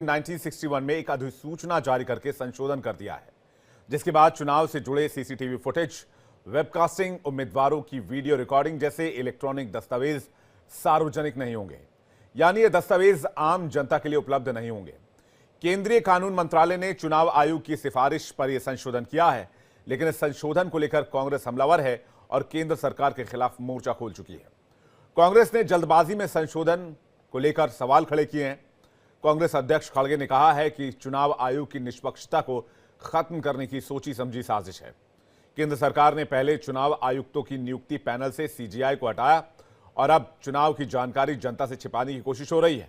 1961 में एक अधिसूचना जारी करके संशोधन कर दिया है, जिसके बाद चुनाव से जुड़े सीसीटीवी फुटेज, वेबकास्टिंग, उम्मीदवारों की वीडियो रिकॉर्डिंग जैसे इलेक्ट्रॉनिक दस्तावेज सार्वजनिक नहीं होंगे। यानी ये दस्तावेज आम जनता के लिए उपलब्ध नहीं होंगे। केंद्रीय कानून मंत्रालय ने चुनाव आयोग की सिफारिश पर यह संशोधन किया है, लेकिन इस संशोधन को लेकर कांग्रेस हमलावर है और केंद्र सरकार के खिलाफ मोर्चा खोल चुकी है। कांग्रेस ने जल्दबाजी में संशोधन को लेकर सवाल खड़े किए हैं। कांग्रेस अध्यक्ष खड़गे ने कहा है कि चुनाव आयोग की निष्पक्षता को खत्म करने की सोची समझी साजिश है। केंद्र सरकार ने पहले चुनाव आयुक्तों की नियुक्ति पैनल से सीजीआई को हटाया और अब चुनाव की जानकारी जनता से छिपाने की कोशिश हो रही है।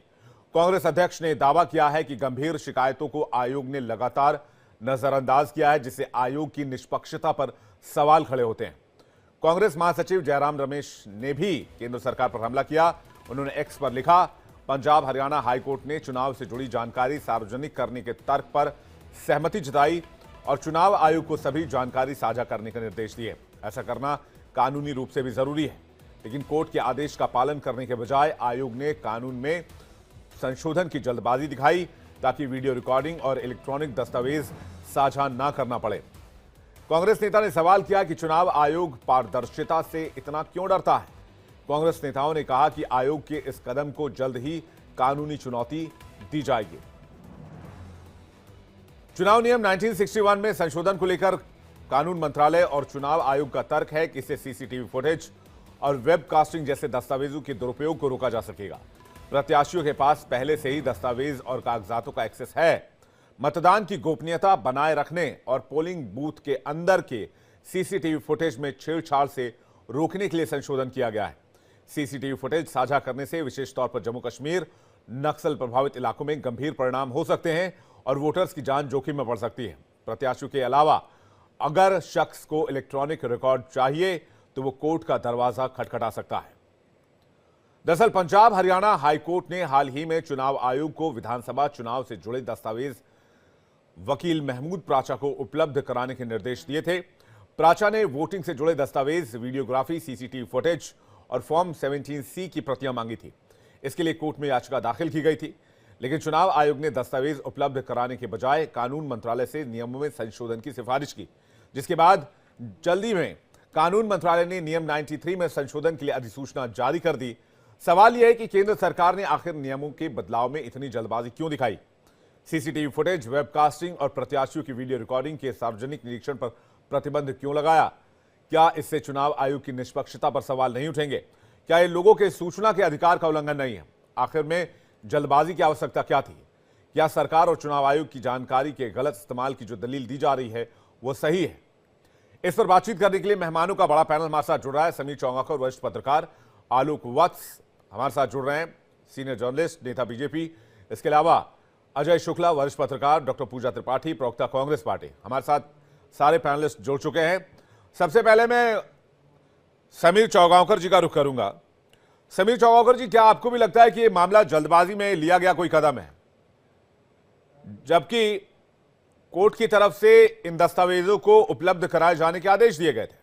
कांग्रेस अध्यक्ष ने दावा किया है कि गंभीर शिकायतों को आयोग ने लगातार नजरअंदाज किया है, जिससे आयोग की निष्पक्षता पर सवाल खड़े होते हैं। कांग्रेस महासचिव जयराम रमेश ने भी केंद्र सरकार पर हमला किया। उन्होंने एक्स पर लिखा, पंजाब हरियाणा हाईकोर्ट ने चुनाव से जुड़ी जानकारी सार्वजनिक करने के तर्क पर सहमति जताई और चुनाव आयोग को सभी जानकारी साझा करने के निर्देश दिए। ऐसा करना कानूनी रूप से भी जरूरी है, लेकिन कोर्ट के आदेश का पालन करने के बजाय आयोग ने कानून में संशोधन की जल्दबाजी दिखाई ताकि वीडियो रिकॉर्डिंग और इलेक्ट्रॉनिक दस्तावेज साझा न करना पड़े। कांग्रेस नेता ने सवाल किया कि चुनाव आयोग पारदर्शिता से इतना क्यों डरता है। कांग्रेस नेताओं ने कहा कि आयोग के इस कदम को जल्द ही कानूनी चुनौती दी जाएगी। चुनाव नियम 1961 में संशोधन को लेकर कानून मंत्रालय और चुनाव आयोग का तर्क है कि इससे सीसीटीवी फुटेज और वेबकास्टिंग जैसे दस्तावेजों के दुरुपयोग को रोका जा सकेगा। प्रत्याशियों के पास पहले से ही दस्तावेज और कागजातों का एक्सेस है। मतदान की गोपनीयता बनाए रखने और पोलिंग बूथ के अंदर के सीसीटीवी फुटेज में छेड़छाड़ से रोकने के लिए संशोधन किया गया है। सीसीटीवी फुटेज साझा करने से विशेष तौर पर जम्मू कश्मीर, नक्सल प्रभावित इलाकों में गंभीर परिणाम हो सकते हैं और वोटर्स की जान जोखिम में पड़ सकती है। प्रत्याशियों के अलावा अगर शख्स को इलेक्ट्रॉनिक रिकॉर्ड चाहिए तो वो कोर्ट का दरवाजा खटखटा सकता है। दरअसल पंजाब हरियाणा हाईकोर्ट ने हाल ही में चुनाव आयोग को विधानसभा चुनाव से जुड़े दस्तावेज वकील महमूद प्राचा को उपलब्ध कराने के निर्देश दिए थे। प्राचा ने वोटिंग से जुड़े दस्तावेज, वीडियोग्राफी, सीसीटीवी फुटेज और फॉर्म 17C की प्रतियां मांगी थी। इसके लिए कोर्ट में याचिका दाखिल की गई थी, लेकिन चुनाव आयोग ने दस्तावेज उपलब्ध कराने के बजाय कानून मंत्रालय से नियमों में संशोधन की सिफारिश की, जिसके बाद जल्दी में कानून मंत्रालय ने नियम 93 में संशोधन के लिए अधिसूचना जारी कर दी। सवाल यह है कि केंद्र सरकार ने आखिर नियमों के बदलाव में इतनी जल्दबाजी क्यों दिखाई। सीसीटीवी फुटेज, वेबकास्टिंग और प्रत्याशियों की वीडियो रिकॉर्डिंग के सार्वजनिक निरीक्षण पर प्रतिबंध क्यों लगाया। क्या इससे चुनाव आयोग की निष्पक्षता पर सवाल नहीं उठेंगे? क्या ये लोगों के सूचना के अधिकार का उल्लंघन नहीं है? आखिर में जल्दबाजी की आवश्यकता क्या थी? क्या सरकार और चुनाव आयोग की जानकारी के गलत इस्तेमाल की जो दलील दी जा रही है वो सही है? इस पर बातचीत करने के लिए मेहमानों का बड़ा पैनल हमारे साथ जुड़ रहा है। समीर चौंगाकर, वरिष्ठ पत्रकार, आलोक वत्स हमारे साथ जुड़ रहे हैं, सीनियर जर्नलिस्ट, नेता बीजेपी। इसके अलावा अजय शुक्ला, वरिष्ठ पत्रकार, डॉक्टर पूजा त्रिपाठी, प्रवक्ता कांग्रेस पार्टी। हमारे साथ सारे पैनलिस्ट जुड़ चुके हैं। सबसे पहले मैं समीर चौगांवकर जी का रुख करूंगा। समीर चौगांवकर जी, क्या आपको भी लगता है कि यह मामला जल्दबाजी में लिया गया कोई कदम है, जबकि कोर्ट की तरफ से इन दस्तावेजों को उपलब्ध कराए जाने के आदेश दिए गए थे?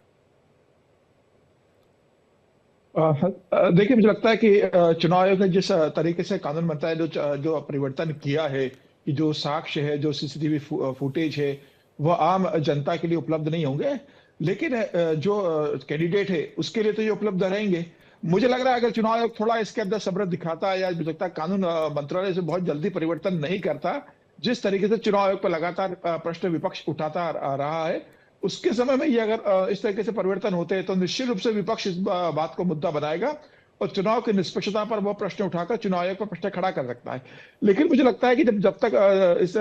देखिए, मुझे लगता है कि चुनाव आयोग ने जिस तरीके से कानून मंत्रालय ने जो परिवर्तन किया है कि जो साक्ष्य है, जो सीसीटीवी फुटेज है, वह आम जनता के लिए उपलब्ध नहीं होंगे, लेकिन जो कैंडिडेट है उसके लिए तो ये उपलब्ध रहेंगे। मुझे लग रहा है अगर चुनाव आयोग थोड़ा इसके अंदर सब्र दिखाता है या मुझे लगता है कानून मंत्रालय से बहुत जल्दी परिवर्तन नहीं करता, जिस तरीके से चुनाव आयोग पर लगातार प्रश्न विपक्ष उठाता रहा है, उसके समय में ये अगर इस तरीके से परिवर्तन होते हैं तो निश्चित रूप से विपक्ष इस बात को मुद्दा बनाएगा और चुनाव की निष्पक्षता पर वो प्रश्न उठाकर चुनाव आयोग पर प्रश्न खड़ा कर सकता है। लेकिन मुझे लगता है कि जब तक इस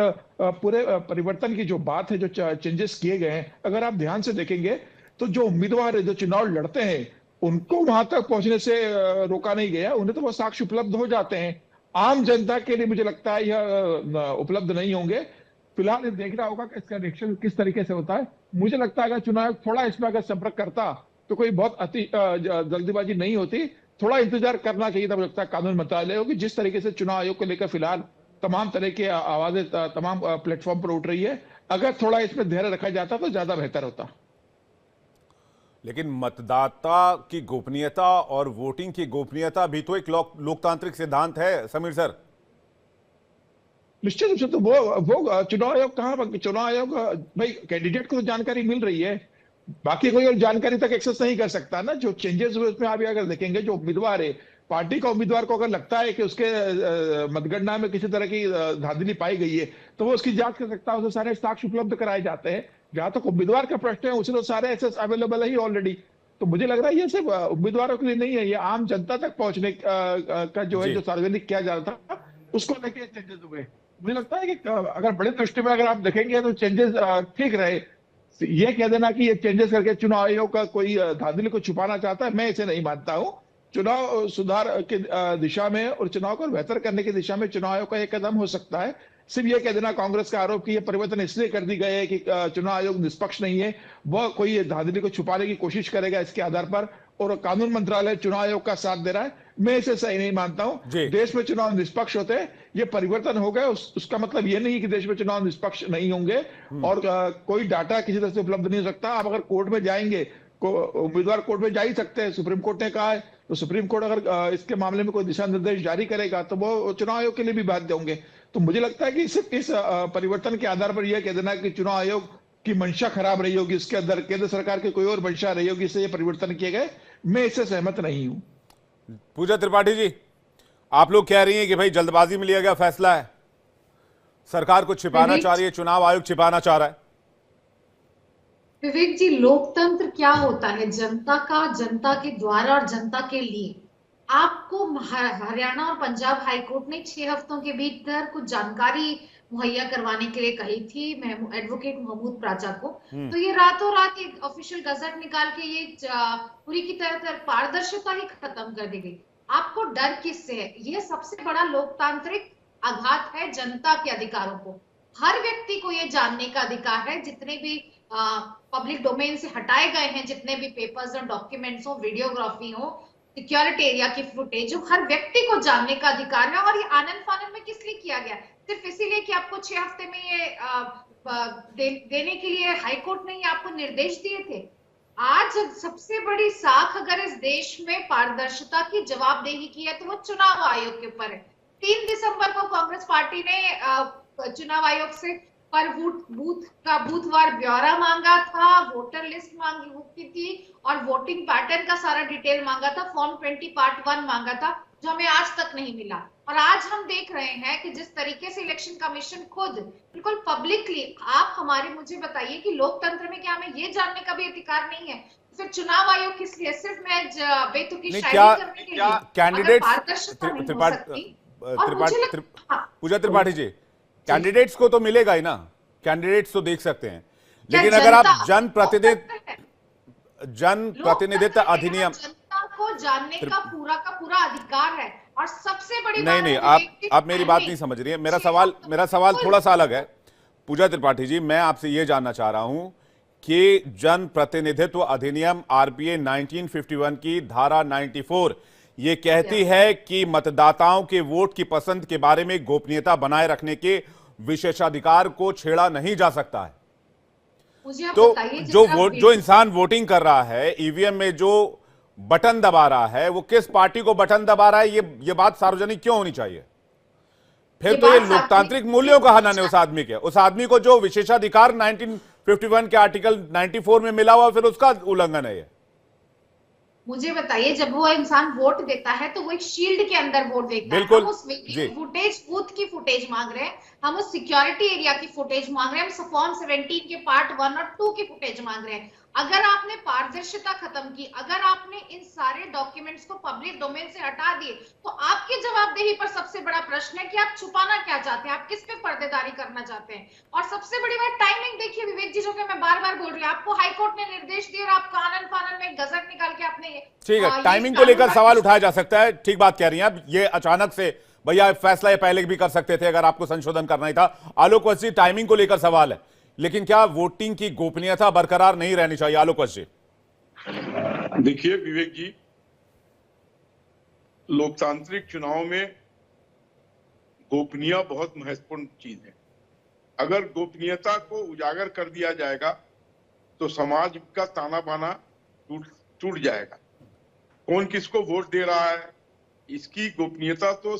पूरे परिवर्तन की जो बात है, जो चेंजेस किए गए हैं, अगर आप ध्यान से देखेंगे तो जो उम्मीदवार है, जो चुनाव लड़ते हैं, उनको वहां तक पहुंचने से रोका नहीं गया। उन्हें तो वो साक्ष्य उपलब्ध हो जाते हैं। आम जनता के लिए मुझे लगता है यह उपलब्ध नहीं होंगे। फिलहाल देखना होगा कि इसका रिएक्शन किस तरीके से होता है। मुझे लगता है अगर चुनाव आयोग थोड़ा इसमें अगर संपर्क करता तो कोई बहुत अति जल्दीबाजी नहीं होती। थोड़ा इंतजार करना चाहिए था मुझे लगता है कानून मंत्रालय को, जिस तरीके से चुनाव आयोग को लेकर फिलहाल तमाम तरह की आवाजें तमाम प्लेटफॉर्म पर उठ रही है, अगर थोड़ा इसमें धैर्य रखा जाता तो ज्यादा बेहतर होता। लेकिन मतदाता की गोपनीयता और वोटिंग की गोपनीयता भी तो एक लोकतांत्रिक सिद्धांत है समीर सर। निश्चित रूप से तो वो चुनाव आयोग चुनाव आयोग भाई कैंडिडेट को तो जानकारी मिल रही है, बाकी कोई और जानकारी तक एक्सेस नहीं कर सकता ना। जो चेंजेस हुए उसमें आप अगर देखेंगे, जो उम्मीदवार है, पार्टी का उम्मीदवार को अगर लगता है कि उसके मतगणना में किसी तरह की धांधली पाई गई है, तो वो उसकी जांच कर सकता है, उसे सारे साक्ष्य उपलब्ध कराए जाते हैं। जहां तक उम्मीदवार का प्रश्न है, उसे तो सारे एक्सेस अवेलेबल है ही ऑलरेडी। तो मुझे लग रहा है ये सिर्फ उम्मीदवारों के लिए नहीं है, ये आम जनता तक पहुंचने का जो है, जी जो सार्वजनिक किया जा रहा था, उसको लेके चेंजेस हुए। मुझे लगता है कि अगर बड़े दृष्टि में अगर आप देखेंगे तो चेंजेस ठीक रहे। ये कह देना कि ये चेंजेस करके चुनाव आयोग का कोई धांधली को छुपाना चाहता है, मैं इसे नहीं मानता हूं। चुनाव सुधार के दिशा में और चुनाव को बेहतर करने की दिशा में चुनाव आयोग का एक कदम हो सकता है। सिर्फ ये कह देना कांग्रेस का आरोप कि ये परिवर्तन इसलिए कर दी गए है कि चुनाव आयोग निष्पक्ष नहीं है, वह कोई धांधली को छुपाने की कोशिश करेगा इसके आधार पर, और कानून मंत्रालय चुनाव आयोग का साथ दे रहा है, मैं इसे सही नहीं मानता हूं। जी देश में चुनाव निष्पक्ष होते हैं, ये परिवर्तन हो गए, उसका मतलब ये नहीं कि देश में चुनाव निष्पक्ष नहीं होंगे। और कोई डाटा किसी तरह से उपलब्ध नहीं हो सकता। आप अगर कोर्ट में जाएंगे, उम्मीदवार कोर्ट में जा ही सकते हैं, सुप्रीम कोर्ट ने कहा है, तो सुप्रीम कोर्ट अगर इसके मामले में कोई दिशा निर्देश जारी करेगा तो वो चुनाव आयोग के लिए भी बाध्य होंगे। तो मुझे लगता है कि सिर्फ इस परिवर्तन के आधार पर यह कह देना कि चुनाव आयोग की मंशा खराब रही होगी, इसके अंदर केंद्र सरकार की कोई और मंशा रही होगी, इससे ये परिवर्तन किए गए, मैं इससे सहमत नहीं हूं। पूजा त्रिपाठी जी, आप लोग कह रही हैं कि भाई जल्दबाजी में लिया गया फैसला है, सरकार कुछ छिपाना चाह रही है, चुनाव आयोग छिपाना चाह रहा है। विवेक जी, लोकतंत्र क्या होता है? जनता का, जनता के द्वारा और जनता के लिए। आपको हरियाणा और पंजाब हाईकोर्ट ने 6 हफ्तों के भीतर कुछ जानकारी मुहैया करवाने के लिए कही थी एडवोकेट महमूद प्राचा को। तो ये रातों रात एक ऑफिशियल गजट निकाल के ये पूरी की तरह पारदर्शिता ही खत्म कर दी गई। आपको डर किससे है? ये सबसे बड़ा लोकतांत्रिक आघात है जनता के अधिकारों को। हर व्यक्ति को ये जानने का अधिकार है, जितने भी पब्लिक डोमेन से हटाए गए हैं, जितने भी पेपर्स और डॉक्यूमेंट्स हो, वीडियोग्राफी हो, सिक्योरिटी एरिया की फुटेज हो, हर व्यक्ति को जानने का अधिकार है। और ये आनंद फानंद में किस लिए किया गया? सिर्फ इसीलिए कि आपको 6 हफ्ते में ये देने के लिए हाईकोर्ट ने ही आपको निर्देश दिए थे। आज सबसे बड़ी साख अगर इस देश में पारदर्शिता की, जवाबदेही की है, तो वो चुनाव आयोग के ऊपर है। 3 दिसंबर को कांग्रेस पार्टी ने चुनाव आयोग से पर बूथवार ब्यौरा मांगा था, वोटर लिस्ट मांगी थी और वोटिंग पैटर्न का सारा डिटेल मांगा था, फॉर्म 20 पार्ट 1 मांगा था, जो हमें आज तक नहीं मिला। और आज हम देख रहे हैं कि जिस तरीके से इलेक्शन कमीशन खुद बिल्कुल पब्लिकली, आप मुझे बताइए कि लोकतंत्र में क्या हमें ये जानने का भी अधिकार नहीं है? फिर चुनाव आयोग किस लिए? सिर्फ मैं बेतुकी शायरी करने के लिए? कैंडिडेट्स पारदर्शिता नहीं हो सकती। और मुझे पूजा त्रिपाठी जी, कैंडिडेट्स को तो मिलेगा ही ना, कैंडिडेट्स तो देख सकते हैं, लेकिन अगर आप जनप्रतिनिधित्व अधिनियम, जनता को जानने का पूरा अधिकार है। और सबसे बड़ी नहीं, आप मेरी बात नहीं समझ रही है। मेरा सवाल थोड़ा सा अलग है। पूजा त्रिपाठी जी, मैं आपसे यह जानना चाह रहा हूं कि जनप्रतिनिधित्व अधिनियम आरपीए 1951 की धारा 94 ये कहती है कि मतदाताओं के वोट की पसंद के बारे में गोपनीयता बनाए रखने के विशेषाधिकार को छेड़ा नहीं जा सकता है। तो जो इंसान वोटिंग कर रहा है, ईवीएम में जो बटन दबा रहा है, वो किस पार्टी को बटन दबा रहा है, ये बात सार्वजनिक क्यों होनी चाहिए? फिर तो ये लोकतांत्रिक मूल्यों का हनन है उस आदमी को जो विशेषाधिकार 1951 के आर्टिकल 94 में मिला हुआ, फिर उसका उल्लंघन है ये। मुझे बताइए, जब वो इंसान वोट देता है तो वो एक शील्ड के अंदर वोट देता है। हम उस फुटेज, बूथ की फुटेज मांग रहे हैं, हम उस सिक्योरिटी एरिया की फुटेज मांग रहे हैं, हम फॉर्म 17 के पार्ट 1 और 2 की फुटेज मांग रहे हैं। अगर आपने पारदर्शिता खत्म की, अगर आपने इन सारे डॉक्यूमेंट्स को पब्लिक डोमेन से हटा दिए, तो आपकी जवाबदेही पर सबसे बड़ा प्रश्न है कि आप छुपाना क्या चाहते हैं, आप किस पे पर्देदारी करना चाहते हैं। और सबसे बड़ी बात, टाइमिंग देखिए विवेक जी, जो कि मैं बार बार बोल रही हूँ, आपको हाईकोर्ट ने निर्देश दिया और आपका आनंद फानंद में गजट निकाल के आपने, ठीक है, टाइमिंग को लेकर सवाल उठाया जा सकता है, ठीक बात कह रही हैं आप। ये अचानक से भैया फैसला ये पहले भी कर सकते थे अगर आपको संशोधन करना ही था। आलोक वसी, टाइमिंग को लेकर सवाल है, लेकिन क्या वोटिंग की गोपनीयता बरकरार नहीं रहनी चाहिए? आलोक वसी, देखिए विवेक जी, लोकतांत्रिक चुनाव में गोपनीय बहुत महत्वपूर्ण चीज है। अगर गोपनीयता को उजागर कर दिया जाएगा तो समाज का ताना बाना टूट जाएगा। कौन किसको वोट दे रहा है, इसकी गोपनीयता तो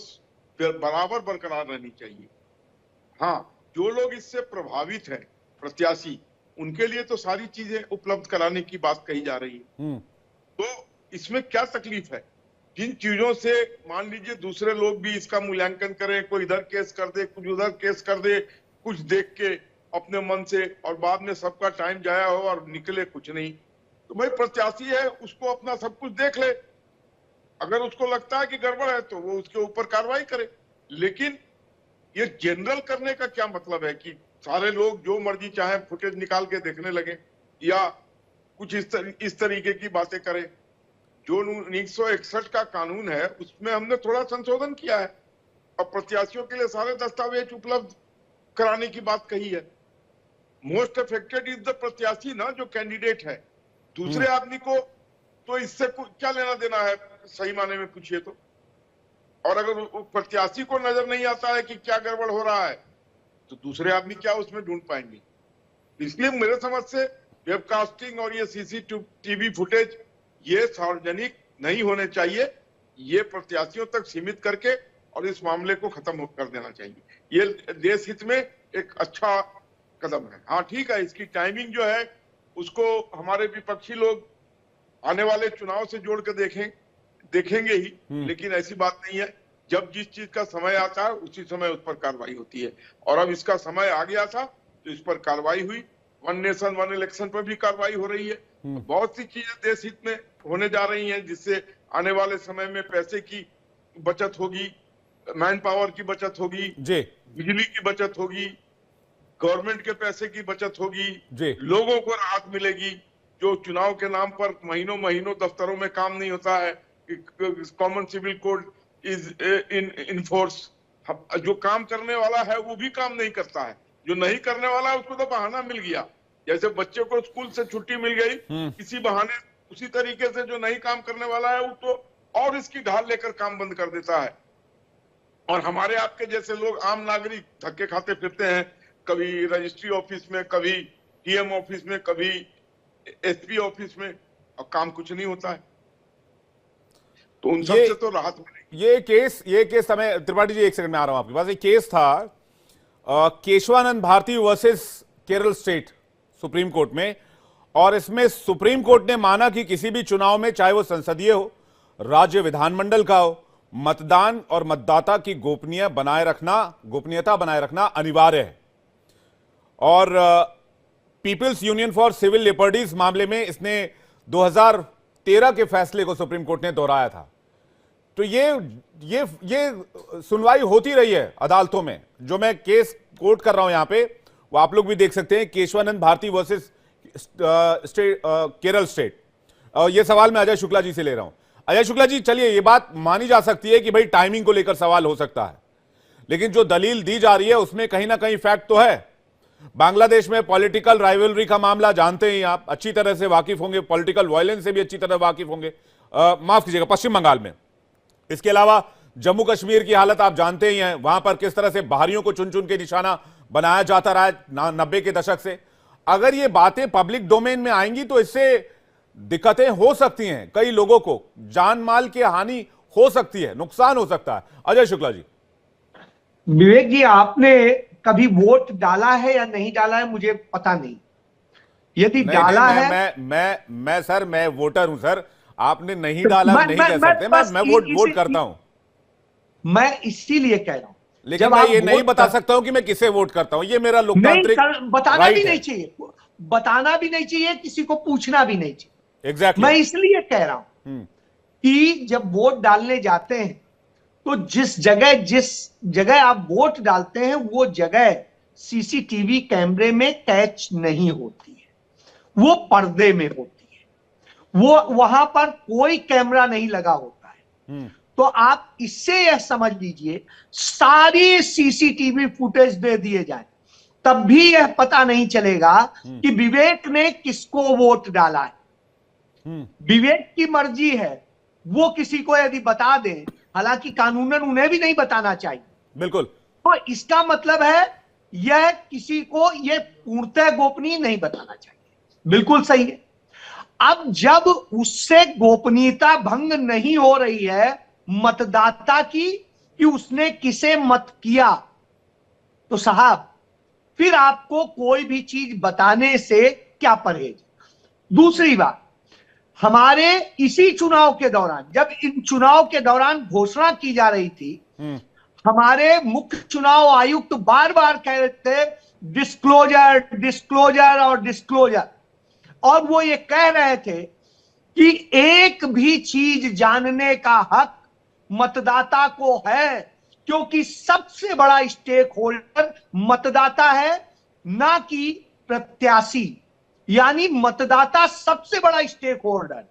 बराबर बरकरार रहनी चाहिए। हाँ, जो लोग इससे प्रभावित हैं, प्रत्याशी, उनके लिए तो सारी चीजें उपलब्ध कराने की बात कही जा रही है। तो इसमें क्या तकलीफ है? जिन चीजों से मान लीजिए दूसरे लोग भी इसका मूल्यांकन करें, कोई इधर केस कर दे, कुछ उधर केस कर दे, कुछ देख के अपने मन से, और बाद में सबका टाइम जाया हो और निकले कुछ नहीं। तो भाई प्रत्याशी है, उसको अपना सब कुछ देख ले, अगर उसको लगता है कि गड़बड़ है तो वो उसके ऊपर कार्रवाई करे। लेकिन ये जनरल करने का क्या मतलब है कि सारे लोग जो मर्जी चाहे फुटेज निकाल के देखने लगे या कुछ इस तरीके की बातें करें। जो 1961 का कानून है उसमें हमने थोड़ा संशोधन किया है और प्रत्याशियों के लिए सारे दस्तावेज उपलब्ध कराने की बात कही है। मोस्ट अफेक्टेड इज द प्रत्याशी ना, जो कैंडिडेट है। दूसरे आदमी को तो इससे क्या लेना देना है, सही माने में पूछिए तो। और अगर प्रत्याशी को नजर नहीं आता है कि क्या गड़बड़ हो रहा है तो दूसरे आदमी क्या उसमें ढूंढ पाएंगे। इसलिए मेरे समझ से वेबकास्टिंग और ये सीसीटीवी फुटेज ये सार्वजनिक नहीं होने चाहिए, ये प्रत्याशियों तक सीमित करके और इस मामले को खत्म कर देना चाहिए। ये देश हित में एक अच्छा कदम है। हाँ ठीक है, इसकी टाइमिंग जो है उसको हमारे विपक्षी लोग आने वाले चुनाव से जोड़ कर देखेंगे ही, लेकिन ऐसी बात नहीं है। जब जिस चीज का समय आता है उसी समय उस पर कार्रवाई होती है, और अब इसका समय आ गया था तो इस पर कार्रवाई हुई। वन नेशन वन इलेक्शन पर भी कार्रवाई हो रही है। बहुत सी चीजें देश हित में होने जा रही हैं, जिससे आने वाले समय में पैसे की बचत होगी, मैन पावर की बचत होगी, बिजली की बचत होगी, गवर्नमेंट के पैसे की बचत होगी, लोगों को राहत मिलेगी। जो चुनाव के नाम पर महीनों महीनों दफ्तरों में काम नहीं होता है, common civil code is in force. जो काम करने वाला है वो भी काम नहीं करता है, जो नहीं करने वाला है उसको तो बहाना मिल गया। जैसे बच्चे को स्कूल से छुट्टी मिल गई किसी बहाने, उसी तरीके से जो नहीं काम करने वाला है वो तो और इसकी ढाल लेकर काम बंद कर देता है। और हमारे आपके जैसे लोग, आम नागरिक, धक्के खाते फिरते हैं, कभी रजिस्ट्री ऑफिस में, कभी डीएम ऑफिस में, कभी एसपी ऑफिस में, और काम कुछ नहीं होता है। तो उन सबसे तो राहत मिलेगी। ये केस हमें, त्रिपाठी जी एक सेकंड में आ रहा हूं आपके पास। एक केस था Keshavananda Bharati versus Kerala state supreme court में, और इसमें सुप्रीम कोर्ट ने माना कि किसी भी चुनाव में, चाहे वो संसदीय हो, राज्य विधानमंडल का हो, मतदान और मतदाता की गोपनीयता बनाए रखना अनिवार्य है। और people's union for civil liberties मामले में इसने 2013 के फैसले को सुप्रीम कोर्ट ने दोहराया था। तो ये सुनवाई होती रही है अदालतों में। जो मैं केस कोट कर रहा हूं यहां पे, वो आप लोग भी देख सकते हैं, केशवानंद भारती वर्सेस केरल स्टेट। ये सवाल मैं अजय शुक्ला जी से ले रहा हूं। अजय शुक्ला जी, चलिए, ये बात मानी जा सकती है कि भाई टाइमिंग को लेकर सवाल हो सकता है, लेकिन जो दलील दी जा रही है उसमें कहीं ना कहीं फैक्ट तो है। बांग्लादेश में पॉलिटिकल राइवलरी का मामला जानते ही आप, अच्छी तरह से वाकिफ होंगे, पॉलिटिकल वायलेंस से भी अच्छी तरह वाकिफ होंगे। माफ कीजिएगा, पश्चिम बंगाल में। इसके अलावा जम्मू कश्मीर की हालत आप जानते ही हैं, वहां पर किस तरह से बाहरियों को चुन चुन के निशाना बनाया जाता रहा है 90 के दशक से। अगर ये बातें पब्लिक डोमेन में आएंगी तो इससे दिक्कतें हो सकती हैं, कई लोगों को जान माल की हानि हो सकती है, नुकसान हो सकता है। अजय शुक्ला जी। विवेक जी, आपने कभी वोट डाला है या नहीं डाला है मुझे पता नहीं। यदि डाला है, मैं सर, मैं वोटर हूं सर। आपने नहीं डाला नहीं कह सकते। मैं वोट करता हूं। मैं इसीलिए कह रहा हूं, लेकिन मैं ये नहीं बता सकता हूं कि मैं किसे वोट करता हूं। ये मेरा लोकतांत्रिक बताना भी नहीं चाहिए, बताना भी नहीं चाहिए, किसी को पूछना भी नहीं चाहिए। एग्जैक्टली। मैं इसलिए कह रहा हूं कि जब वोट डालने जाते हैं तो जिस जगह आप वोट डालते हैं वो जगह सीसीटीवी कैमरे में कैच नहीं होती है, वो पर्दे में होती है। वो वहां पर कोई कैमरा नहीं लगा होता है। तो आप इससे यह समझ लीजिए, सारी सीसीटीवी फुटेज दे दिए जाए तब भी यह पता नहीं चलेगा कि विवेक ने किसको वोट डाला है। विवेक की मर्जी है, वो किसी को यदि बता दे, हालांकि कानूनन उन्हें भी नहीं बताना चाहिए, बिल्कुल, तो इसका मतलब है यह किसी को यह पूर्णतः गोपनीय नहीं बताना चाहिए। बिल्कुल सही है। अब जब उससे गोपनीयता भंग नहीं हो रही है मतदाता की कि उसने किसे मत किया, तो साहब फिर आपको कोई भी चीज बताने से क्या परहेज। दूसरी बात, हमारे इसी चुनाव के दौरान, जब इन चुनाव के दौरान घोषणा की जा रही थी, हमारे मुख्य चुनाव आयुक्त बार बार कह रहे थे डिस्क्लोजर डिस्क्लोजर और डिस्क्लोजर, और वो ये कह रहे थे कि एक भी चीज जानने का हक मतदाता को है, क्योंकि सबसे बड़ा स्टेक होल्डर मतदाता है, ना कि प्रत्याशी। यानी मतदाता सबसे बड़ा स्टेक होल्डर,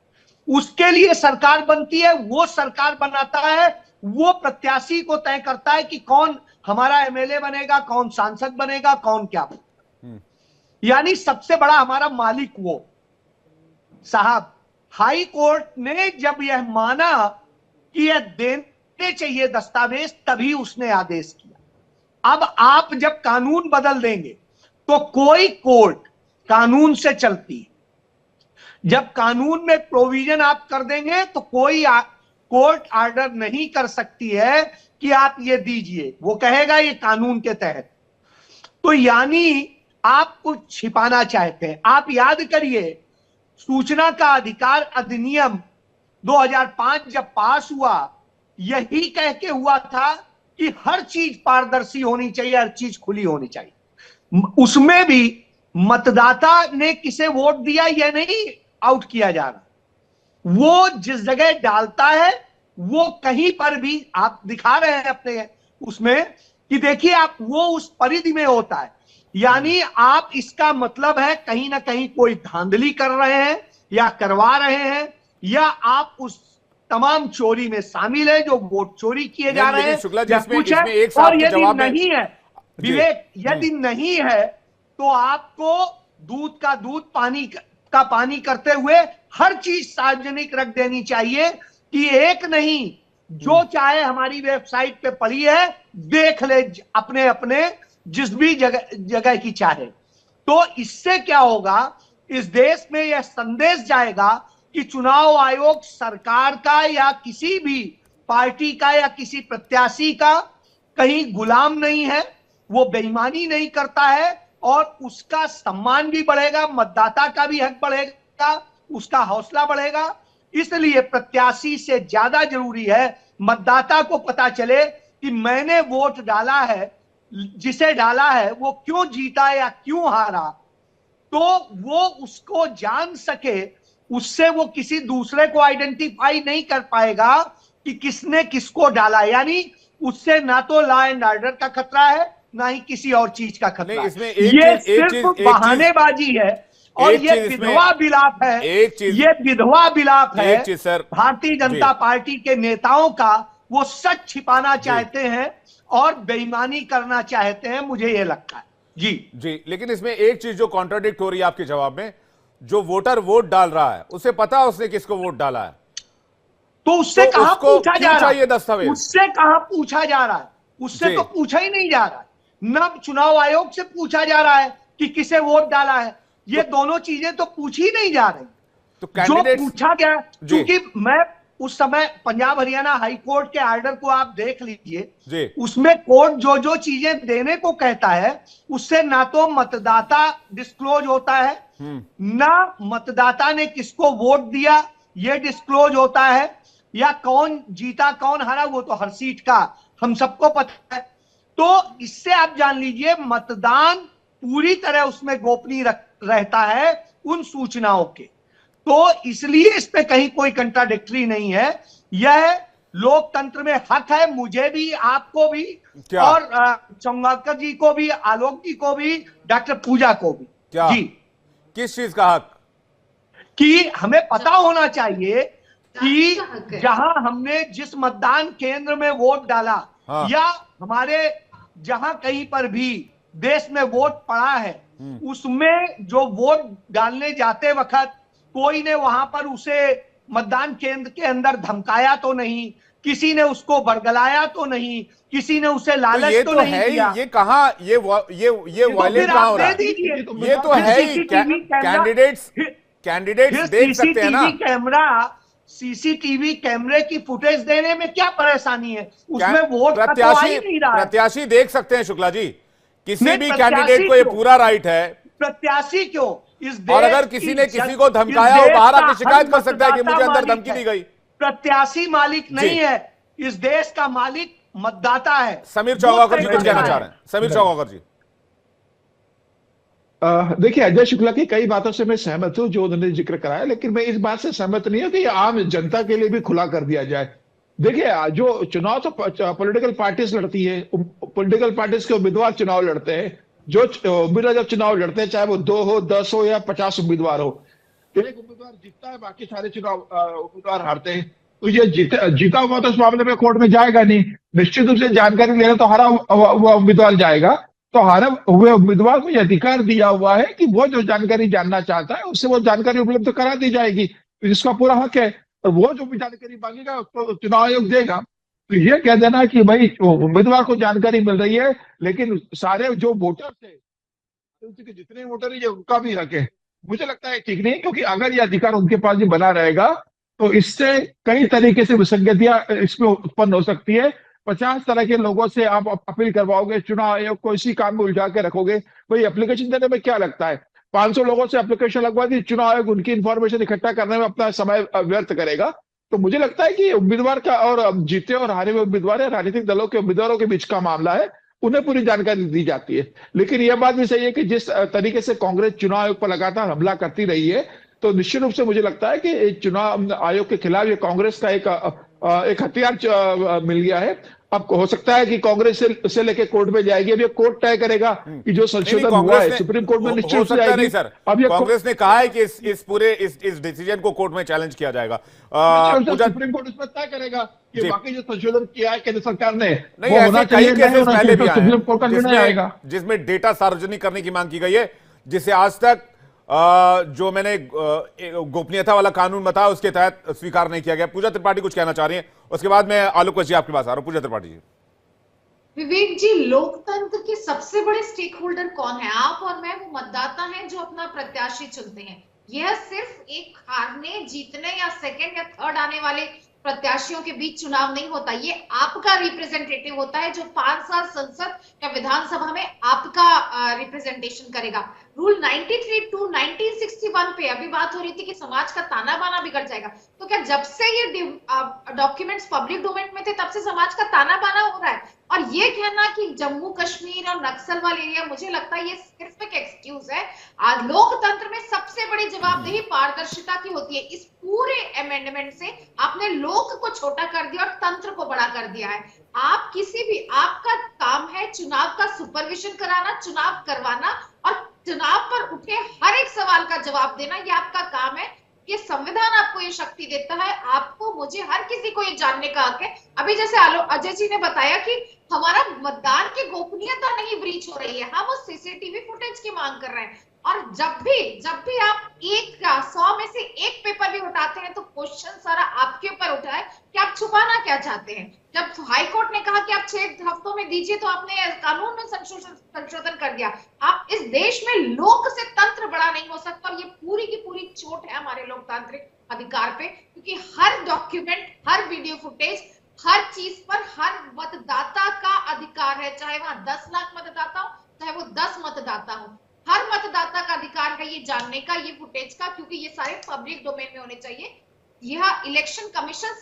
उसके लिए सरकार बनती है, वो सरकार बनाता है, वो प्रत्याशी को तय करता है कि कौन हमारा एमएलए बनेगा, कौन सांसद बनेगा, कौन क्या बनेगा। यानी सबसे बड़ा हमारा मालिक वो। साहब हाई कोर्ट ने जब यह माना कि यह देने चाहिए दस्तावेज, तभी उसने आदेश किया। अब आप जब कानून बदल देंगे तो कोई कोर्ट कानून से चलती है, जब कानून में प्रोविजन आप कर देंगे तो कोई कोर्ट ऑर्डर नहीं कर सकती है कि आप ये दीजिए, वो कहेगा ये कानून के तहत। तो यानी आप कुछ छिपाना चाहते हैं। आप याद करिए, सूचना का अधिकार अधिनियम 2005 जब पास हुआ, यही कह के हुआ था कि हर चीज पारदर्शी होनी चाहिए, हर चीज खुली होनी चाहिए। उसमें भी मतदाता ने किसे वोट दिया यह नहीं आउट किया जा रहा, वो जिस जगह डालता है वो कहीं पर भी आप दिखा रहे हैं अपने उसमें कि देखिए आप वो उस परिधि में होता है। यानी आप इसका मतलब है कहीं ना कहीं कोई धांधली कर रहे हैं या करवा रहे हैं, या आप उस तमाम चोरी में शामिल है जो वोट चोरी किए जा रहे हैं, शुक्ला जी, या इसमें कुछ है। एक और यदि जवाब नहीं है विवेक, यदि नहीं है तो आपको दूध का दूध पानी का पानी करते हुए हर चीज सार्वजनिक रख देनी चाहिए कि एक नहीं, जो चाहे हमारी वेबसाइट पे पड़ी है देख ले अपने अपने जिस भी जगह की चाहे। तो इससे क्या होगा, इस देश में यह संदेश जाएगा कि चुनाव आयोग सरकार का या किसी भी पार्टी का या किसी प्रत्याशी का कहीं गुलाम नहीं है, वो बेईमानी नहीं करता है, और उसका सम्मान भी बढ़ेगा, मतदाता का भी हक बढ़ेगा, उसका हौसला बढ़ेगा। इसलिए प्रत्याशी से ज्यादा जरूरी है मतदाता को पता चले कि मैंने वोट डाला है, जिसे डाला है वो क्यों जीता या क्यों हारा, तो वो उसको जान सके। उससे वो किसी दूसरे को आइडेंटिफाई नहीं कर पाएगा कि किसने किसको डाला। यानी उससे ना तो लॉ एंड ऑर्डर का खतरा है, ना ही किसी और चीज का खतरा है। ये सिर्फ बहानेबाजी है, और ये विधवा विलाप है, ये विधवा विलाप है भारतीय जनता पार्टी के नेताओं का। वो सच छिपाना चाहते हैं और बेईमानी करना चाहते हैं, मुझे ये लगता है। जी, लेकिन इसमें एक चीज जो कॉन्ट्राडिक्ट हो रही है आपके जवाब में, जो वोटर वोट डाल रहा है उसे पता है उसने किसको वोट डाला है, तो उससे कहां पूछा जा रहा है? दस्तावेज उससे कहां पूछा जा रहा है? उससे तो पूछा ही नहीं जा रहा है। न चुनाव आयोग से पूछा जा रहा है कि किसे वोट डाला है, ये दोनों चीजें तो पूछी ही नहीं जा रही। तो जो पूछा गया, क्योंकि मैं उस समय पंजाब हरियाणा हाई कोर्ट के ऑर्डर को आप देख लीजिए, उसमें कोर्ट जो जो चीजें देने को कहता है उससे ना तो मतदाता डिस्क्लोज होता है, ना मतदाता ने किसको वोट दिया ये डिस्क्लोज होता है, या कौन जीता कौन हारा वो तो हर सीट का हम सबको पता है। तो इससे आप जान लीजिए मतदान पूरी तरह उसमें गोपनीय रहता है उन सूचनाओं के। तो इसलिए इसमें कहीं कोई कंट्राडिक्टरी नहीं है, यह लोकतंत्र में हक है, मुझे भी, आपको भी, और चंगाकर जी को भी, आलोक जी को भी, डॉक्टर पूजा को भी। जी, किस चीज का हक? कि हमें पता होना चाहिए कि जहां हमने जिस मतदान केंद्र में वोट डाला, या हमारे जहां कहीं पर भी देश में वोट पड़ा है, उसमें जो वोट डालने जाते वक्त कोई ने वहां पर उसे मतदान केंद्र के अंदर धमकाया तो नहीं, किसी ने उसको बरगलाया तो नहीं, किसी ने उसे लालच तो नहीं दिया। ये कहां ये वायलेट कहां हो रहा है? ये तो है ही, कैंडिडेट्स देख सकते हैं ना। सीसीटीवी कैमरे की फुटेज देने में क्या परेशानी है? उसमें वोट का तो आ ही नहीं रहा है। प्रत्याशी देख सकते हैं शुक्ला जी, किसी नहीं, भी प्रत्याशी कैंडिडेट को ये क्यों? पूरा राइट है। प्रत्याशी क्यों? इस और देश अगर किसी ने की किसी जन- को इस धमकाया हो देश बाहर का आके शिकायत हर कर सकता है कि मुझे मतदाता अंदर मालिक धमकी है। दी गई। प्रत्याशी मालिक जी। नहीं है, इस देश का मालिक मतदाता है। समीर बूथ चौगाकर तय जी कुछ करता कहना है। चाह रहे हैं। समीर चौगाकर जी। देखिए, अजय शुक्ला की कई बातों से मैं सहमत हूं जो उन्होंने जिक्र कराया, लेकिन मैं इस बात से सहमत नहीं हूं कि ये आम जनता के लिए भी खुला कर दिया जाए। देखिए, जो चुनाव तो पॉलिटिकल पार्टीज लड़ती है, पॉलिटिकल पार्टीज के उम्मीदवार चुनाव लड़ते हैं। जो उम्मीदवार जब चुनाव लड़ते हैं, चाहे वो 2 हो, 10 हो या 50 उम्मीदवार हो, एक उम्मीदवार जीतता है, बाकी सारे चुनाव उम्मीदवार हारते हैं। तो ये जीता हुआ तो इस मामले में कोर्ट में जाएगा नहीं। निश्चित रूप से जानकारी लेना तो हारा हुआ उम्मीदवार जाएगा। तो हारे हुए उम्मीदवार को यह अधिकार दिया हुआ है कि वो जो जानकारी जानना चाहता है उससे वो जानकारी उपलब्ध करा दी जाएगी, जिसका पूरा हक है। और वो जो भी जानकारी मांगेगा उसको चुनाव आयोग देगा। तो ये कह देना कि भाई उम्मीदवार को जानकारी मिल रही है, लेकिन सारे जो वोटर्स है, के जितने वोटर है, ये उनका भी हक है, मुझे लगता है ठीक नहीं। क्योंकि अगर ये अधिकार उनके पास भी बना रहेगा तो इससे कई तरीके से विसंगतियां इसमें उत्पन्न हो सकती है। 50 तरह के लोगों से आप अपील करवाओगे, चुनाव आयोग को इसी काम में उलझा के रखोगे। भाई एप्लीकेशन देने में क्या लगता है? 500 लोगों से एप्लीकेशन लगवा दी, चुनाव आयोग उनकी इंफॉर्मेशन इकट्ठा करने में अपना समय व्यर्थ करेगा। तो मुझे लगता है कि उम्मीदवार का और जीते और हारे हुए उम्मीदवार है, राजनीतिक दलों के उम्मीदवारों के बीच का मामला है, उन्हें पूरी जानकारी दी जाती है। लेकिन यह बात भी सही है कि जिस तरीके से कांग्रेस चुनाव आयोग पर लगातार हमला करती रही है, तो निश्चित रूप से मुझे लगता है कि चुनाव आयोग के खिलाफ ये कांग्रेस का एक हथियार मिल गया है। अब हो सकता है कि कांग्रेस से लेके कोर्ट में जाएगी। अब ये कोर्ट तय करेगा कि जो संशोधन हुआ है सुप्रीम कोर्ट में निश्चित रूप से सकता जाएगी। नहीं सर, अब ये कांग्रेस ने कहा है कि इस पूरे इस डिसीजन को कोर्ट में चैलेंज किया जाएगा। सुप्रीम कोर्ट इसमें तय करेगा कि बाकी जो संशोधन किया है केंद्र सरकार ने नहीं, वो होना ऐसे कई चाहिए, नहीं केसेस होना पहले चाहिए, भी तो आए सुप्रीम कोर्ट का निर्णय आएगा। हैं जिसमें डेटा सार्वजनिक करने की मांग की गई है, जिसे आज तक जो मैंने गोपनीयता वाला कानून बताया उसके तहत स्वीकार नहीं किया गया। पूजा त्रिपाठी कुछ कहना चाह रही हैं, उसके बाद मैं आलोक जी आपके पास आ रहा हूं। पूजा त्रिपाठी जी। विवेक जी, लोकतंत्र के सबसे बड़े स्टेक होल्डर कौन है? आप और मैं, वो मतदाता हैं जो अपना प्रत्याशी चुनते हैं। यह सिर्फ एक हारने, जीतने या सेकंड या थर्ड आने वाले प्रत्याशियों के बीच चुनाव नहीं होता। ये आपका रिप्रेजेंटेटिव होता है जो 5 साल संसद या विधानसभा में आपका रिप्रेजेंटेशन करेगा। रूल 93 टू 1961 पे अभी बात हो रही थी कि समाज का ताना बाना बिगड़ जाएगा। तो क्या जब से ये डॉक्यूमेंट्स पब्लिक डोमेन में थे तब से समाज का ताना बाना हो रहा है? और ये कहना कि जम्मू कश्मीर और नक्सल वाले एरिया, मुझे लगता है ये सिर्फ एक एक्सक्यूज है। आज लोकतंत्र में सबसे बड़ी जवाबदेही पारदर्शिता की होती है। इस पूरे अमेंडमेंट से आपने लोक को छोटा कर दिया और तंत्र को बड़ा कर दिया है। आप किसी भी, आपका काम है चुनाव का सुपरविजन कराना, चुनाव करवाना और चुनाव पर उठे हर एक सवाल का जवाब देना, ये आपका काम है। ये संविधान आपको ये शक्ति देता है। आपको, मुझे, हर किसी को ये जानने का हक है। अभी जैसे अजय जी ने बताया कि हमारा मतदान की गोपनीयता नहीं ब्रीच हो रही है, हम उस सीसीटीवी फुटेज की मांग कर रहे हैं। और जब भी आप 100 में से एक पेपर भी उठाते हैं तो क्वेश्चन सारा आपके ऊपर उठा है कि आप छुपाना क्या चाहते हैं। जब हाई कोर्ट ने कहा कि आप 6 हफ्तों में दीजिए तो आपने कानून में संशोधन कर दिया। आप, इस देश में लोक से तंत्र बड़ा नहीं हो सकता। और ये पूरी की पूरी चोट है हमारे लोकतांत्रिक अधिकार पे, क्योंकि हर डॉक्यूमेंट, हर वीडियो फुटेज, हर चीज पर हर मतदाता का अधिकार है, चाहे वहां 10 लाख मतदाता हो, चाहे वो 10 मतदाता हो। हर मतदाता का अधिकार है ये जानने का, ये फुटेज का, क्योंकि ये सारे पब्लिक डोमेन में होने चाहिए। यह इलेक्शन कमीशन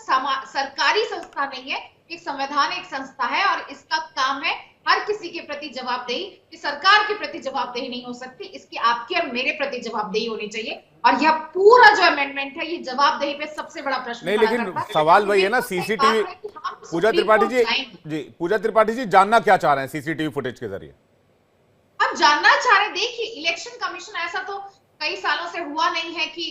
सरकारी संस्था नहीं है, एक संवैधानिक संस्था है और इसका काम है हर किसी के प्रति जवाबदेही। कि सरकार के प्रति जवाबदेही नहीं हो सकती, इसकी आपके और मेरे प्रति जवाबदेही होनी चाहिए। और यह पूरा जो अमेंडमेंट है ये जवाबदेही पे सबसे बड़ा प्रश्न नहीं, लेकिन सवाल वही है ना, सीसीटीवी। पूजा त्रिपाठी जी, पूजा त्रिपाठी जी जानना क्या चाह रहे हैं सीसीटीवी फुटेज के जरिए? हम जानना चाह रहे हैं, देखिए इलेक्शन कमीशन, ऐसा तो कई सालों से हुआ नहीं है कि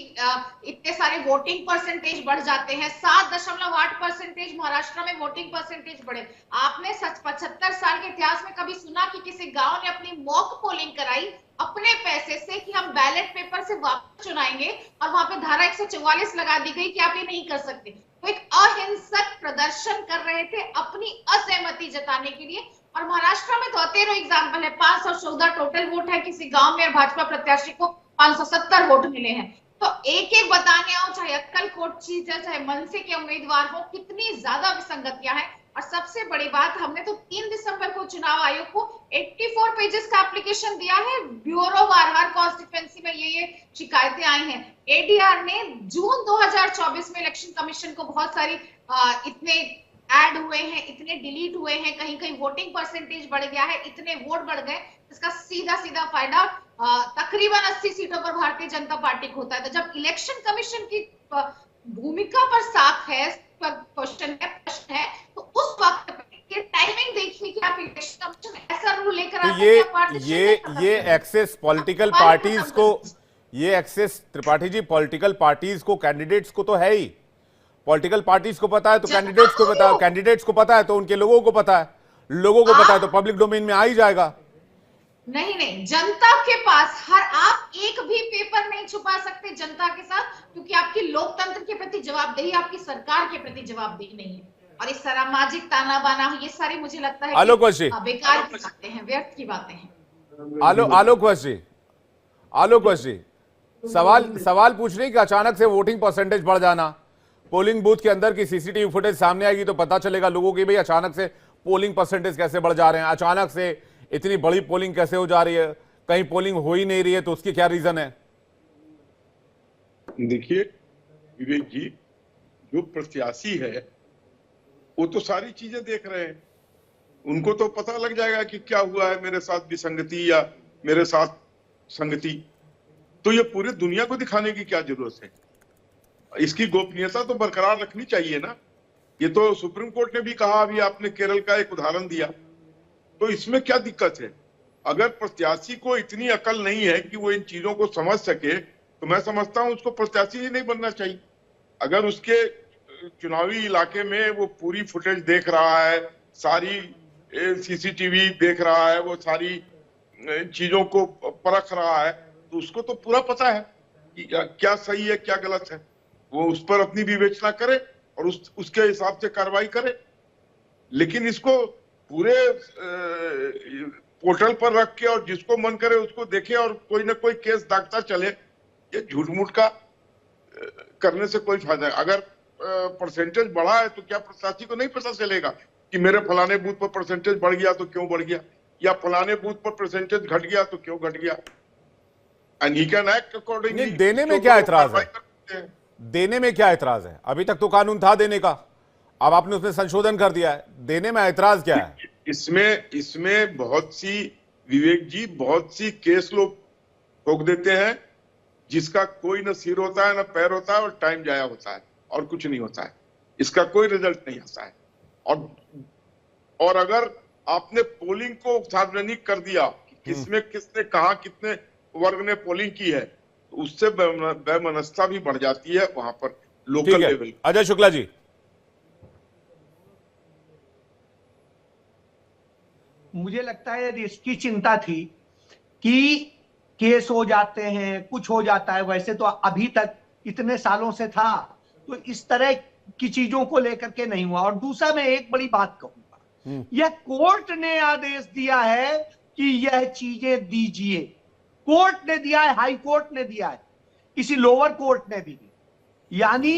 इतने सारे वोटिंग परसेंटेज बढ़ जाते हैं। 7.8% महाराष्ट्र में वोटिंग परसेंटेज बढ़े। आपने 75 साल के इतिहास में कभी सुना कि किसी गांव ने अपनी मॉक पोलिंग कराई अपने पैसे से कि हम बैलेट पेपर से वापस चुनाएंगे, और वहां पे धारा 144 लगा दी गई कि आप ये नहीं कर सकते। तो एक अहिंसक प्रदर्शन कर रहे थे अपनी असहमति जताने के लिए। और महाराष्ट्र में तो 13 एग्जाम्पल है, 514 टोटल वोट है किसी गांव में और भाजपा प्रत्याशी को 570 वोट मिले हैं। तो एक एक बताने आओ, चाहे अक्कलकोट सीट है, चाहे मनसे के उम्मीदवार हो, कितनी ज्यादा विसंगतियां हैं। और सबसे बड़ी बात, हमने तो 3 दिसंबर को चुनाव आयोग को 84 पेजेस का एप्लीकेशन दिया है, ब्यूरो वार हर कॉन्स्टिट्यूएंसी में ये शिकायतें आई हैं। एडीआर ने जून 2024 में इलेक्शन कमीशन को बहुत सारी इतने ऐड हुए हैं, इतने डिलीट हुए हैं, कहीं कहीं वोटिंग परसेंटेज बढ़ गया है, इतने वोट बढ़ गए, इसका सीधा सीधा फायदा तकरीबन 80 सीटों पर भारतीय जनता पार्टी को होता है। तो जब इलेक्शन कमीशन की भूमिका पर साफ है, प्रश्न है, तो उस वक्त ये टाइमिंग देखिए कि आप इलेक्शन कमीशन ऐसा रूल लेकर आते हैं। ये एक्सेस पॉलिटिकल पार्टीज को, ये access Tripathi ji political parties को, कैंडिडेट्स को तो है ही। पॉलिटिकल पार्टीज को पता है तो कैंडिडेट्स को पता है, कैंडिडेट्स को पता है तो उनके लोगों को पता है, लोगों को पता है तो पब्लिक डोमेन में आ ही जाएगा। नहीं, जनता के पास आप एक भी पेपर नहीं छुपा सकते जनता के साथ, क्योंकि आपकी लोकतंत्र के प्रति जवाबदेही, आपकी सरकार के प्रति जवाबदेही नहीं है। और इस सामाजिक ताना बाना, ये सारी मुझे लगता है आलोक वशी, बेकार की बातें हैं, व्यर्थ की बातें हैं। आलोक वशी, सवाल पूछ रही कि अचानक से वोटिंग परसेंटेज बढ़ जाना, पोलिंग बूथ के अंदर की सीसीटीवी फुटेज सामने आएगी तो पता चलेगा लोगों की भाई अचानक से पोलिंग परसेंटेज कैसे बढ़ जा रहे हैं, अचानक से इतनी बड़ी पोलिंग कैसे हो जा रही है, कहीं पोलिंग हो ही नहीं रही है, तो उसकी क्या रीजन है? देखिए विवेक जी, जो प्रत्याशी है वो तो सारी चीजें देख रहे हैं, उनको तो पता लग जाएगा कि क्या हुआ है, मेरे साथ विसंगति या मेरे साथ संगति। तो ये पूरी दुनिया को दिखाने की क्या जरूरत है? इसकी गोपनीयता तो बरकरार रखनी चाहिए ना। ये तो सुप्रीम कोर्ट ने भी कहा, अभी आपने केरल का एक उदाहरण दिया, तो इसमें क्या दिक्कत है? अगर प्रत्याशी को इतनी अकल नहीं है कि वो इन चीजों को समझ सके, तो मैं समझता हूं उसको प्रत्याशी ही नहीं बनना चाहिए। अगर उसके चुनावी इलाके में वो पूरी फुटेज देख रहा है, सारी सीसीटीवी देख रहा है, वो सारी चीजों को परख रहा है, तो उसको तो पूरा पता है कि क्या सही है क्या गलत है। वो उस पर अपनी विवेचना करे और उसके हिसाब से कार्रवाई करे। लेकिन इसको पूरे पोर्टल पर रख के और जिसको मन करे उसको देखे और कोई ना कोई केस दागता चले, ये झूठ मूठ का करने से कोई फायदा है। अगर परसेंटेज बढ़ा है तो क्या प्रत्याशी को नहीं पता चलेगा कि मेरे फलाने बूथ पर परसेंटेज बढ़ गया तो क्यों बढ़ गया, या फलाने बूथ पर परसेंटेज घट गया तो क्यों घट गया? And he can act accordingly. देने में क्या एतराज है? देने में क्या एतराज है? अभी तक तो कानून था देने का, अब आपने उसमें संशोधन कर दिया है, देने में एतराज क्या है? इसमें बहुत सी, विवेक जी, बहुत सी केस लोग ठोक देते हैं जिसका कोई न सिर होता है न पैर होता है, और टाइम जाया होता है और कुछ नहीं होता है, इसका कोई रिजल्ट नहीं आता है। और अगर आपने पोलिंग को सार्वजनिक कर दिया कि किसमें किसने कहा कितने वर्ग ने पोलिंग की है, तो उससे वैमनस्यता भी बढ़ जाती है वहां पर लोकल लेवल। अजय शुक्ला जी, मुझे लगता है यदि इसकी चिंता थी कि केस हो जाते हैं, कुछ हो जाता है, वैसे तो अभी तक इतने सालों से था, तो इस तरह की चीजों को लेकर के नहीं हुआ। और दूसरा मैं एक बड़ी बात कहूंगा, यह कोर्ट ने आदेश दिया है कि यह चीजें दीजिए, कोर्ट ने दिया है, हाई कोर्ट ने दिया है, किसी लोअर कोर्ट ने भी दिया, यानी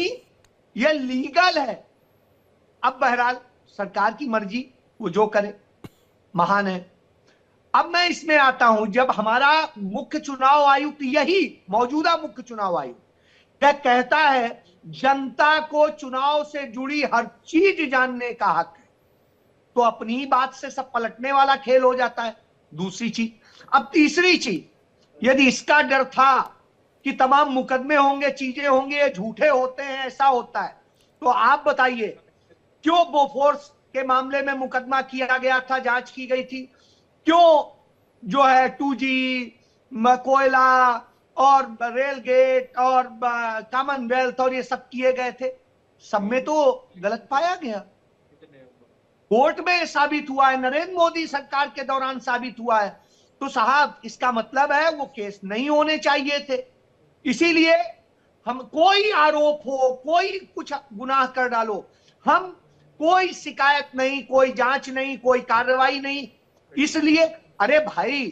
यह लीगल है। अब बहरहाल सरकार की मर्जी, वो जो करे, महान है। अब मैं इसमें आता हूं, जब हमारा मुख्य चुनाव आयुक्त, यही मौजूदा मुख्य चुनाव आयुक्त, यह कहता है जनता को चुनाव से जुड़ी हर चीज जानने का हक है, तो अपनी ही बात से सब पलटने वाला खेल हो जाता है। दूसरी चीज, अब तीसरी चीज, यदि इसका डर था कि तमाम मुकदमे होंगे, चीजें होंगे, ये झूठे होते हैं, ऐसा होता है, तो आप बताइए क्यों बोफोर्स के मामले में मुकदमा किया गया था, जांच की गई थी, क्यों जो है 2G, कोयला और रेल गेट और कॉमनवेल्थ और ये सब किए गए थे, सब में तो गलत पाया गया, कोर्ट में साबित हुआ है, नरेंद्र मोदी सरकार के दौरान साबित हुआ है। तो साहब इसका मतलब है वो केस नहीं होने चाहिए थे। इसीलिए हम, कोई आरोप हो, कोई कुछ गुनाह कर डालो, हम कोई शिकायत नहीं, कोई जांच नहीं, कोई कार्रवाई नहीं। इसलिए अरे भाई,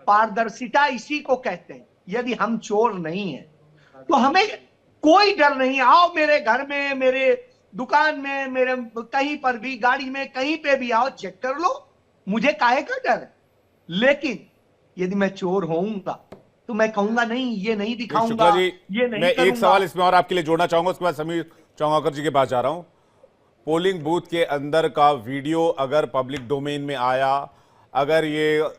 पारदर्शिता इसी को कहते हैं। यदि हम चोर नहीं हैं तो हमें कोई डर नहीं, आओ मेरे घर में, मेरे दुकान में, मेरे कहीं पर भी, गाड़ी में, कहीं पे भी आओ, चेक कर लो, मुझे काहे का डर है। लेकिन यदि मैं चोर होऊंगा तो मैं कहूंगा नहीं, ये नहीं दिखाऊंगा, शुक्ला जी, ये नहीं मैं एक करूंगा। सवाल इसमें और आपके लिए जोड़ना चाहूंगा, उसके बाद समीर चौंगाकर जी के पास जा रहा हूं। पोलिंग बूथ के अंदर का वीडियो अगर पब्लिक डोमेन में आया, अगर ये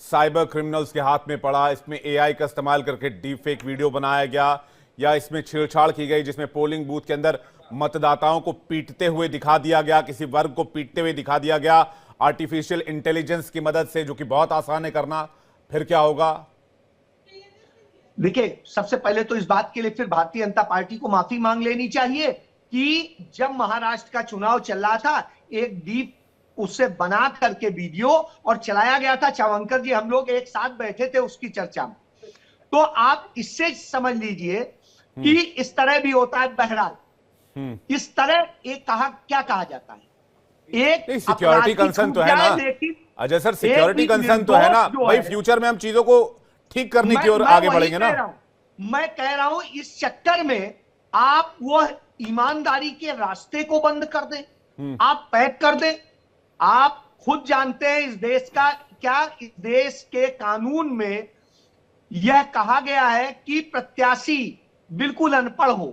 साइबर क्रिमिनल्स के हाथ में पड़ा, इसमें एआई का इस्तेमाल करके डीप फेक वीडियो बनाया गया, या इसमें छेड़छाड़ की गई जिसमें पोलिंग बूथ के अंदर मतदाताओं को पीटते हुए दिखा दिया गया, किसी वर्ग को पीटते हुए दिखा दिया गया आर्टिफिशियल इंटेलिजेंस की मदद से, जो कि बहुत आसान है करना, फिर क्या होगा? देखिए, सबसे पहले तो इस बात के लिए फिर भारतीय जनता पार्टी को माफी मांग लेनी चाहिए कि जब महाराष्ट्र का चुनाव चल रहा था, एक डीप उससे बना करके वीडियो और चलाया गया था। चावंकर जी, हम लोग एक साथ बैठे थे उसकी चर्चा में। तो आप इससे समझ लीजिए कि इस तरह भी होता है। बहरहाल इस तरह एक क्या कहा जाता है, एक सिक्योरिटी कंसर्न तो है ना अजय सर, सिक्योरिटी कंसर्न तो है ना भाई, फ्यूचर में हम चीजों को ठीक करने की ओर आगे बढ़ेंगे ना। मैं कह रहा हूं इस चक्कर में आप वो ईमानदारी के रास्ते को बंद कर दें, आप पैक कर दें। आप खुद जानते हैं इस देश का क्या, इस देश के कानून में यह कहा गया है कि प्रत्याशी बिल्कुल अनपढ़ हो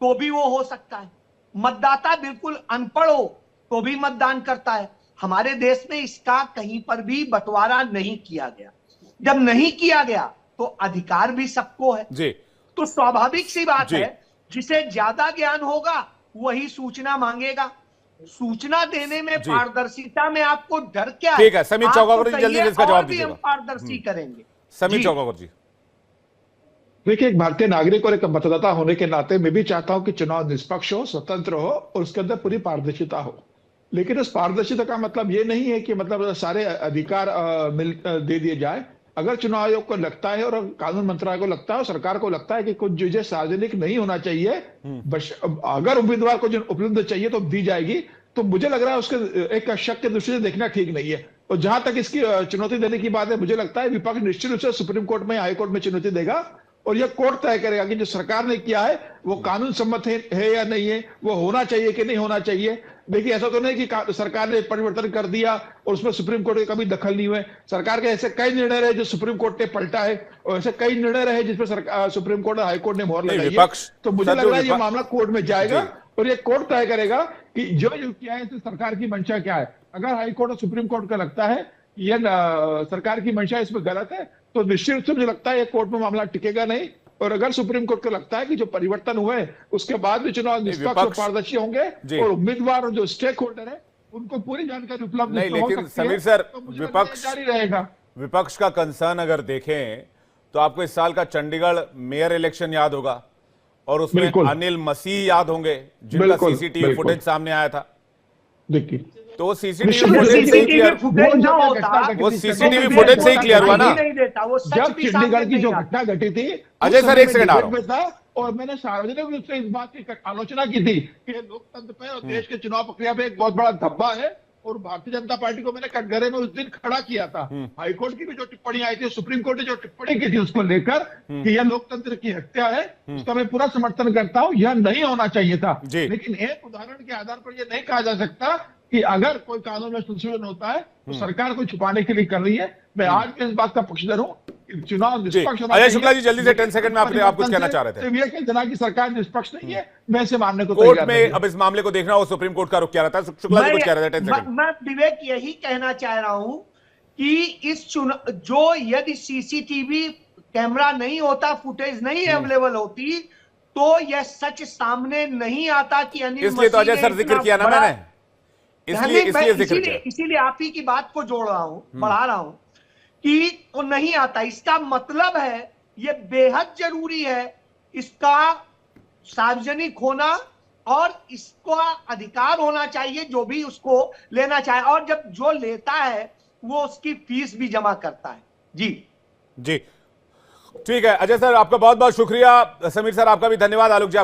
तो भी वो हो सकता है, मतदाता बिल्कुल अनपढ़ हो तो भी मतदान करता है। हमारे देश में इसका कहीं पर भी बंटवारा नहीं किया गया। जब नहीं किया गया तो अधिकार भी सबको है जी। तो स्वाभाविक सी बात है, जिसे ज्यादा ज्ञान होगा वही सूचना मांगेगा। सूचना देने में, पारदर्शिता में आपको डर क्या है? ठीक है, समीर चौंगाकर जी जल्दी से इसका जवाब दीजिएगा। हम पारदर्शी करेंगे। समीर चौंगाकर जी, देखिए, एक भारतीय नागरिक और एक मतदाता होने के नाते मैं भी चाहता हूं कि चुनाव निष्पक्ष हो, स्वतंत्र हो और उसके अंदर पूरी पारदर्शिता हो। लेकिन उस पारदर्शिता का मतलब ये नहीं है कि मतलब सारे अधिकार दे दिए जाए। अगर चुनाव आयोग को लगता है और कानून मंत्रालय को लगता है और सरकार को लगता है कि कुछ चीजें सार्वजनिक नहीं होना चाहिए, अगर उम्मीदवार को जो उपलब्ध चाहिए तो दी जाएगी, तो मुझे लग रहा है उसके एक शक की दृष्टि से देखना ठीक नहीं है। और जहां तक इसकी चुनौती देने की बात है, मुझे लगता है विपक्ष निश्चित रूप से सुप्रीम कोर्ट में, हाई कोर्ट में चुनौती देगा और यह कोर्ट तय करेगा कि जो सरकार ने किया है वो कानून सम्मत है या नहीं है, वो होना चाहिए कि नहीं होना चाहिए। देखिए, ऐसा तो नहीं कि सरकार ने परिवर्तन कर दिया और उसमें सुप्रीम कोर्ट के कभी दखल नहीं हुए। सरकार के ऐसे कई निर्णय रहे जो सुप्रीम कोर्ट ने पलटा है और ऐसे कई निर्णय रहे जिसमें सुप्रीम कोर्ट और हाई कोर्ट ने मोहर लगाई है। तो मुझे लग रहा है ये मामला कोर्ट में जाएगा और ये कोर्ट तय करेगा कि जो किया है सरकार की मंशा क्या है। अगर हाई कोर्ट और सुप्रीम कोर्ट का लगता है यह सरकार की मंशा इसमें गलत है तो निश्चित रूप से मुझे लगता है ये कोर्ट में मामला टिकेगा नहीं। और अगर सुप्रीम कोर्ट को लगता है कि जो परिवर्तन हुए उसके बाद भी चुनाव निष्पक्ष और पारदर्शी होंगे और उम्मीदवार और जो स्टेक होल्डर है उनको पूरी जानकारी उपलब्ध नहीं, लेकिन समीर सर, तो विपक्ष जारी रहेगा। विपक्ष का कंसर्न अगर देखें तो आपको इस साल का चंडीगढ़ मेयर इलेक्शन याद होगा और उसमें अनिल मसीह याद होंगे जिनका सीसीटीवी फुटेज सामने आया था। देखिए, तो सीसीटीवी फुटेज से ही क्लियर, वो सीसीटीवी फुटेज से ही क्लियर हुआ ना। जब चंडीगढ़ की जो घटना घटी थी अजय सर, एक सेकंड आ रहा हूं, और मैंने सार्वजनिक रूप से इस बात की आलोचना की थी कि लोकतंत्र पे और देश के चुनाव प्रक्रिया पे एक बहुत बड़ा धब्बा है और भारतीय जनता पार्टी को मैंने कटघरे में उस दिन खड़ा किया था। हाईकोर्ट की भी जो टिप्पणी आई थी, सुप्रीम कोर्ट ने जो टिप्पणी की थी उसको लेकर कि यह लोकतंत्र की हत्या है, उसका मैं पूरा समर्थन करता हूं। यह नहीं होना चाहिए था। लेकिन एक उदाहरण के आधार पर यह नहीं कहा जा सकता कि अगर कोई कानून में संशोधन होता है तो सरकार को छुपाने के लिए कर रही है। मैं आज भी इस बात का पक्षधर हूं, चुनाव निष्पक्ष होना चाहिए। अजय शुक्ला जी, जल्दी से 10 सेकंड में आप कुछ कहना चाह रहे थे। यह कहना कि सरकार निष्पक्ष नहीं है, मैं इसे मानने को कोर्ट में अब इस मामले को देखना हो, सुप्रीम कोर्ट का रुख क्या रहता है? शुक्ला जी कुछ कह रहे थे, 10 सेकंड। मैं विवेक यही कहना चाह रहा हूं कि इस जो यदि सीसीटीवी कैमरा नहीं होता, फुटेज नहीं अवेलेबल होती, तो यह सच सामने नहीं आता कि अनिल इसलिए तो अजय सर जिक्र किया ना मैंने, इसीलिए आप ही की बात को जोड़ रहा हूं, बढ़ा रहा हूं कि वो नहीं आता। इसका मतलब है ये बेहद जरूरी है इसका सार्वजनिक होना और इसका अधिकार होना चाहिए जो भी उसको लेना चाहे, और जब जो लेता है वो उसकी फीस भी जमा करता है। जी जी, ठीक है अजय सर, आपका बहुत बहुत शुक्रिया। समीर सर, आपका भी धन्यवाद। आलोक जी,